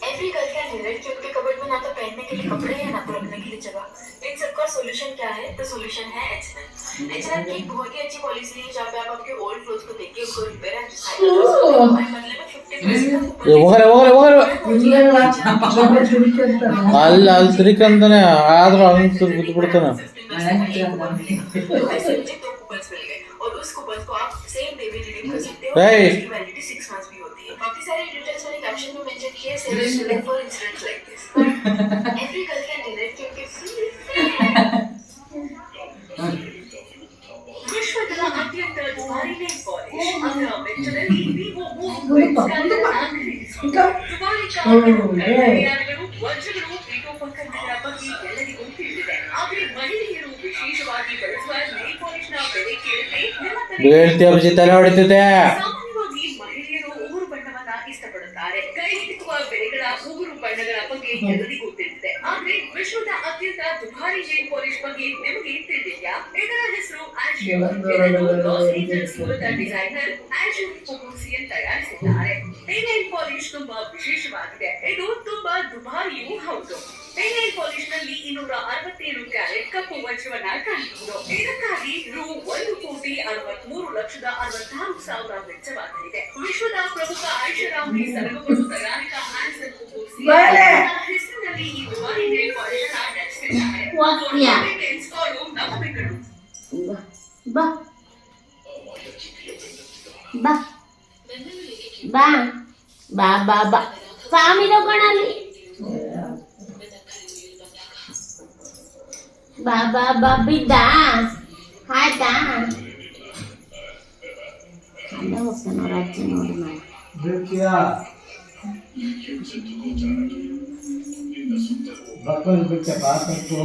Every girl can relate कि उनके cupboard में ना तो पहनने के लिए कपड़े हैं ना तो रखने के लिए जगह। इन सबका सॉल्यूशन क्या है? तो सॉल्यूशन है H&M। H&M की एक बहुत ही अच्छी पॉलिसी है जहाँ पे आप आपके ओल्ड क्लोथ्स को देख के उसको रिपेयर एंड रिसाइकल कर सकते हो और बदले में 50% का कूपन ಅಲ್ಲಿ ಅಲ್ಲಿ ತಿರ್ಕಂತಾನೆ ಆದ್ರೂ ಅವ್ನು ಗುದ್ದು ಬಿಡ್ತಾನೆ. तो ऐसे मुझे 2 कूपन्स मिल गए और उस कूपन को आप सेम डे में रिडीम कर सकते हो। इसकी वैलिडिटी 6 मंथ्स भी होती है। काफी सारे डिटेल्स मैंने कैप्शन में मेंशन किए हैं for incidents like this. Every girl can relate क्योंकि विश्व का अत्यंत दुबारी नेल पॉलिश अगर ಮೆಚ್ಚದಲ್ಲಿ ನೀವು दुबारी ಕಾರ್ಯಗಳು ವಜ್ರಗಳು ಪೀಠೋಪಕರಣಗಳ ಬಗ್ಗೆ ಎಲ್ಲರಿಗೂ ತಿಳಿದಿದೆ ಆದರೆ ಮಹಿಳೆಯರು ವಿಶೇಷವಾಗಿ ಬಳಸುವ ನೇಲ್ ಪಾಲಿಶ್ ನ ಬೆಲೆ ಕೇಳಿದ್ರೆ ಸಾಮಾನ್ಯವಾಗಿ ಮಹಿಳೆಯರು ಉಗುರು ಬಣ್ಣವನ್ನ ಇಷ್ಟಪಡುತ್ತಾರೆ. ಕೈ ಹಿಡಿಯುವ ಬೆಳೆಗಳ ಉಗುರು ಬಣ್ಣಗಳ ಬಗ್ಗೆ ಎಲ್ಲರಿಗೂ ತಿಳಿದಿದೆ ಆದ್ರೆ ವಿಶ್ವದ ಅತ್ಯಂತ ದುಬಾರಿ ನೇಲ್ ಪಾಲಿಶ್ ಬಗ್ಗೆ ನಿಮಗೆ ತಿಳಿದಿದೆಯಾ? ಇದರ ಹೆಸರು ಲಾಸ್ ಏಂಜಲ್ಸ್ ಮೂಲದ ಡಿಸೈನರ್ ಆಶು ಪೊಗೋಸಿಯನ್ ತಯಾರಿಸಿದ್ದಾರೆ. ಈ ನೇಲ್ ಪಾಲಿಶ್ ತುಂಬಾ ವಿಶೇಷವಾಗಿದೆ. ಇದು ತುಂಬಾ ದುಬಾರಿಯೂ ಹೌದು. ಈ ನೇಲ್ ಪಾಲಿಶ್ ನಲ್ಲಿ 267 ಕ್ಯಾರೆಟ್ ಕಪ್ಪು ವಜ್ರವನ್ನ ಕಾಣಬಹುದು. ಇದಕ್ಕಾಗಿ ರೂ 1,63,66,000 ವೆಚ್ಚವಾಗಲಿದೆ. ವಿಶ್ವದ ಪ್ರಮುಖ ಐಷಾರಾಮಿ ಸರಕುಗಳು ತಯಾರಿಕಾ ಆನ್ಸನ್ ಪೊಗೋಸಿಯನ್ ಹೆಸರಿನಲ್ಲಿ ಈ ದುಬಾರಿ ನೇಲ್ ಪಾಲಿಶ್ ಅನ್ನು ನಡೆಸಿದ್ದಾರೆ. ನಂಬಬೇಕು. ಬಾ ಬಾ ಬಾ ಬಾ ಬಾ ಬಾ ಸ್ವಾಮಿ ತಗೊಳ್ಳಲಿ ಬಾ ಬಾ ಬಾ ಬಿದ್ದ ಆಯ್ತಾ ಅಲ್ಲ ಹೋಗ್ತಾನೆ ಅವ್ರ ಅಜ್ಜಿ ನೋಡಿ ಮಾಡಿ ಬಕ್ಕಲ್ ಬಿಟ್ಟೆ ಬಾಕತ್ತು